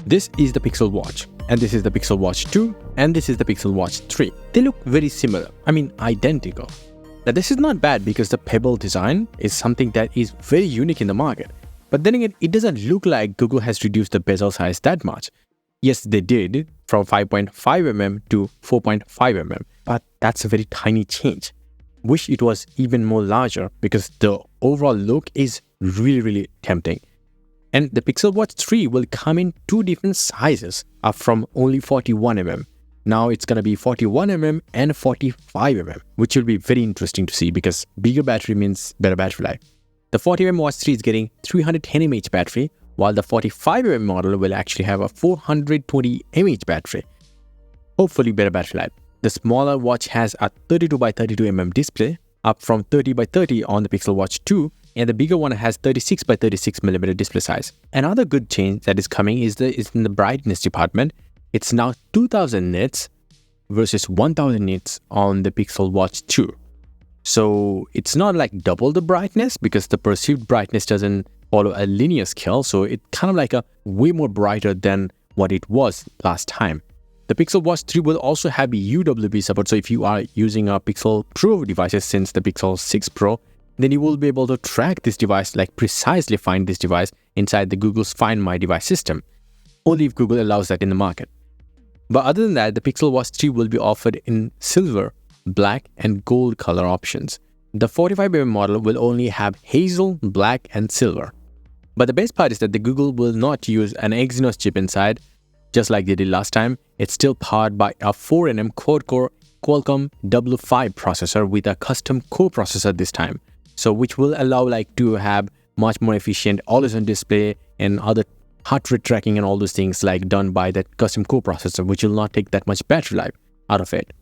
This is the Pixel Watch, and this is the Pixel Watch 2, and this is the Pixel Watch 3. They look very similar, identical. Now this is not bad because the pebble design is something that is very unique in the market. But then again, it doesn't look like Google has reduced the bezel size that much. Yes, they did, from 5.5mm to 4.5mm, but that's a very tiny change. Wish it was even more larger because the overall look is really tempting. And the Pixel Watch 3 will come in two different sizes, up from only 41mm. Now it's going to be 41mm and 45mm, which will be very interesting to see because bigger battery means better battery life. The 40mm Watch 3 is getting 310 mAh battery, while the 45mm model will actually have a 420 mAh battery. Hopefully better battery life. The smaller watch has a 32x32mm display, up from 30x30 on the Pixel Watch 2, and the bigger one has 36x36mm display size. Another good change that is coming is in the brightness department. It's now 2000 nits versus 1000 nits on the Pixel Watch 2. So it's not like double the brightness because the perceived brightness doesn't follow a linear scale. So it's kind of like a way more brighter than what it was last time. The Pixel Watch 3 will also have UWB support. So if you are using a Pixel Pro devices since the Pixel 6 Pro, then you will be able to track this device, like precisely find this device inside the Google's Find My Device system. Only if Google allows that in the market. But other than that, the Pixel Watch 3 will be offered in silver, black, and gold color options. The 45mm model will only have hazel, black, and silver. But the best part is that the Google will not use an Exynos chip inside, just like they did last time. It's still powered by a 4nm quad-core Qualcomm W5 processor with a custom co-processor this time. So which will allow to have much more efficient always-on display and other heart rate tracking and all those things done by that custom co-processor, which will not take that much battery life out of it.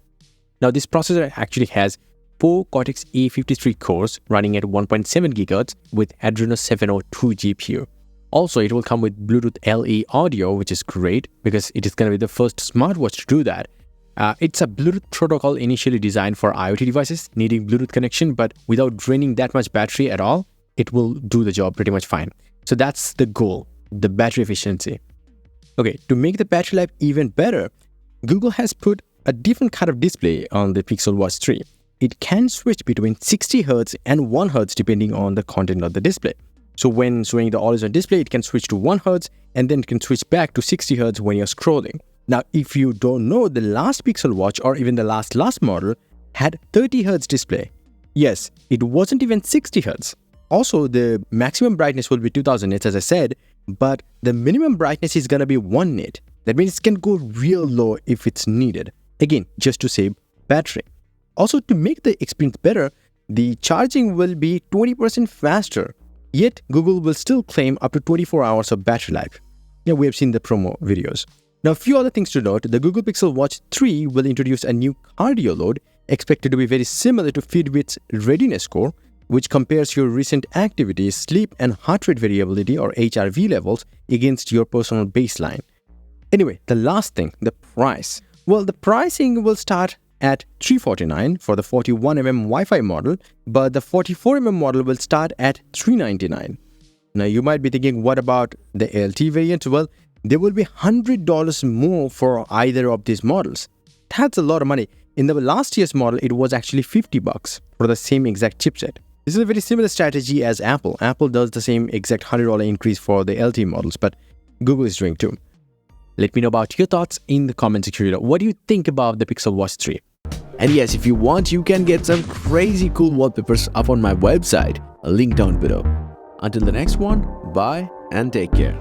Now this processor actually has 4 Cortex-A53 cores running at 1.7 GHz with Adreno 702 GPU. Also, it will come with Bluetooth LE audio, which is great because it is going to be the first smartwatch to do that. It's a Bluetooth protocol initially designed for IoT devices needing Bluetooth connection, but without draining that much battery at all, it will do the job pretty much fine. So that's the goal, the battery efficiency. Okay, to make the battery life even better, Google has put a different kind of display on the Pixel Watch 3. It can switch between 60 Hz and 1 Hz depending on the content of the display. So when showing the always-on display, it can switch to 1 Hz and then it can switch back to 60 Hz when you're scrolling. Now, if you don't know, the last Pixel Watch or even the last model had 30 Hz display. Yes, it wasn't even 60 Hz. Also, the maximum brightness will be 2000 nits as I said, but the minimum brightness is gonna be 1 nit. That means it can go real low if it's needed. Again, just to save battery. Also, to make the experience better, the charging will be 20% faster. Yet, Google will still claim up to 24 hours of battery life. Yeah, we have seen the promo videos. Now, a few other things to note. The Google Pixel Watch 3 will introduce a new cardio load expected to be very similar to Fitbit's readiness score, which compares your recent activities, sleep, and heart rate variability or HRV levels against your personal baseline. Anyway, the last thing, the price. Well, the pricing will start at $349 for the 41mm Wi-Fi model, but the 44mm model will start at $399. Now, you might be thinking, what about the LT variant? Well, there will be $100 more for either of these models. That's a lot of money. In the last year's model, it was actually $50 for the same exact chipset. This is a very similar strategy as Apple. Apple does the same exact $100 increase for the LT models, but Google is doing too. Let me know about your thoughts in the comment section below. What do you think about the Pixel Watch 3? And yes, if you want, you can get some crazy cool wallpapers up on my website. A link down below. Until the next one, bye and take care.